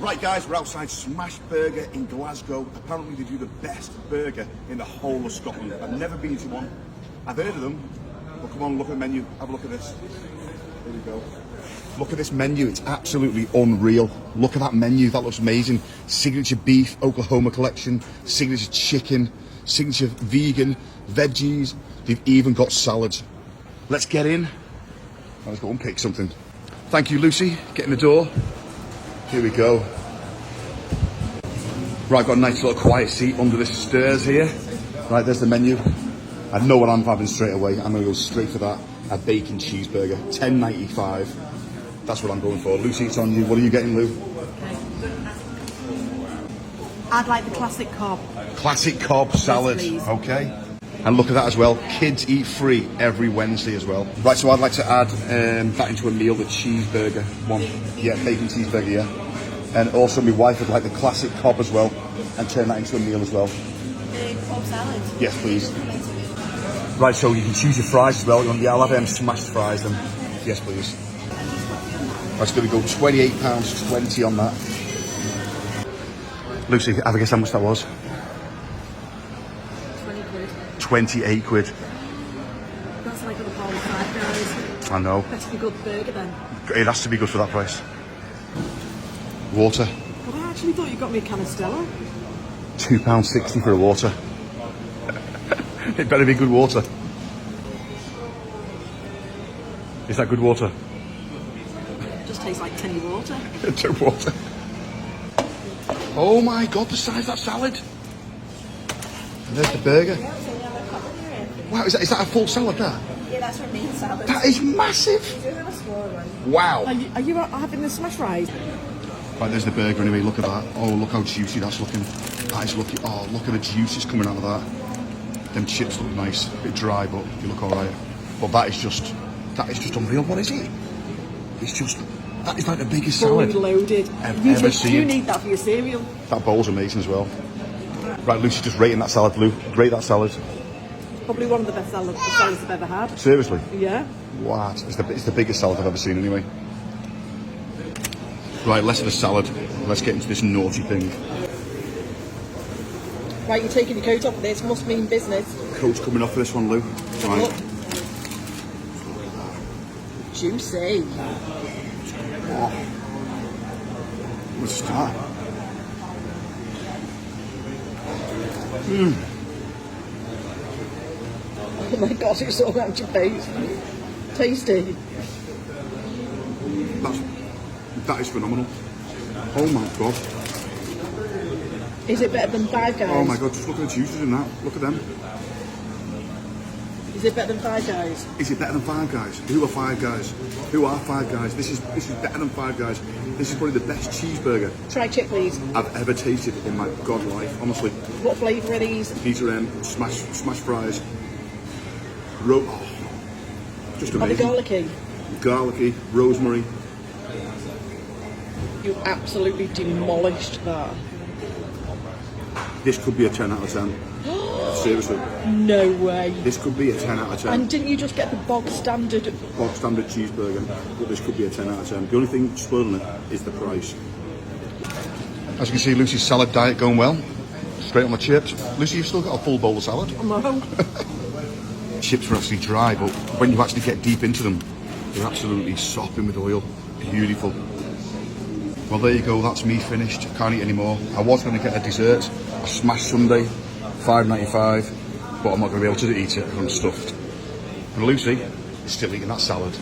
Right guys, we're outside Smash Burger in Glasgow. Apparently they do the best burger in the whole of Scotland. I've never been to one. I've heard of them. But come on, look at the menu. Have a look at this. Here we go. Look at this menu. It's absolutely unreal. Look at that menu. That looks amazing. Signature beef, Oklahoma collection, signature chicken, signature vegan, veggies. They've even got salads. Let's get in. Let's go and pick something. Thank you, Lucy. Get in the door. Here we go. Right, I've got a nice little quiet seat under the stairs here. Right, there's the menu. I know what I'm having straight away. I'm going to go straight for that. A bacon cheeseburger, $10.95. That's what I'm going for. Lucy, it's on you. What are you getting, Lou? I'd like the classic Cobb. Classic Cobb salad. Yes, okay. And look at that as well. Kids eat free every Wednesday as well. Right, so I'd like to add that into a meal, the cheeseburger one. Yeah, bacon cheeseburger, yeah. And also my wife would like the classic Cobb as well and turn that into a meal as well. The Cobb salad? Yes, please. Right, so you can choose your fries as well. Yeah, I'll have them smashed fries then. Yes, please. That's going to go £28.20 on that. Lucy, have a guess how much that was? 20 quid. 28 quid. That's like a pound Five Guys. I know. Better be good burger then. It has to be good for that price. Water. Well, I actually thought you got me a can of Stella. £2.60 for a water. It better be good water. Is that good water? Just tastes like tinny water. Good water. Oh my God, the size of that salad. And there's the burger. Wow, is that a full salad there? Yeah, that's our main salad. That is massive. We do have a smaller one. Wow. Are you having the smash fries? Right, there's the burger anyway, look at that. Oh, look how juicy that's looking. That is looking, oh, look at the juices coming out of that. Them chips look nice, a bit dry, but you look all right. But that is just unreal. What is it? It's just, that is like the biggest salad Fully loaded. I've You ever seen. You need that for your cereal. That bowl's amazing as well. Right, Lucy's just rating that salad, Lou. Rate that salad. Probably one of the best salads I've ever had. Seriously? Yeah. What? It's the biggest salad I've ever seen anyway. Right, less of the salad. Let's get into this naughty thing. Right, you're taking your coat off of this. Must mean business. Coat's coming off for this one, Lou. Right. Look. Juicy. Oh. Let's start. Oh my God, it's all out your face. Tasty. That is phenomenal. Oh my God. Is it better than Five Guys? Oh my God, just look at the juices in that. Look at them. Is it better than Five Guys? Is it better than Five Guys? Who are Five Guys? Who are Five Guys? This is better than Five Guys. This is probably the best cheeseburger Try chip, please. I've ever tasted in my God life, honestly. What flavour are these? These are smash fries. Just Are they amazing. garlicky? Garlicky, rosemary. You absolutely demolished that. This could be a 10 out of 10. Seriously. No way. This could be a 10 out of 10. And didn't you just get the bog standard? Bog standard cheeseburger, but this could be a 10 out of 10. The only thing spoiling it is the price. As you can see, Lucy's salad diet going well. Straight on the chips. Lucy, you've still got a full bowl of salad. No. Chips are actually dry, but when you actually get deep into them, they're absolutely sopping with oil. Beautiful. Well, there you go. That's me finished. Can't eat anymore. I was going to get a dessert, a smash sundae, $5.95, but I'm not going to be able to eat it because I'm stuffed. And Lucy is still eating that salad.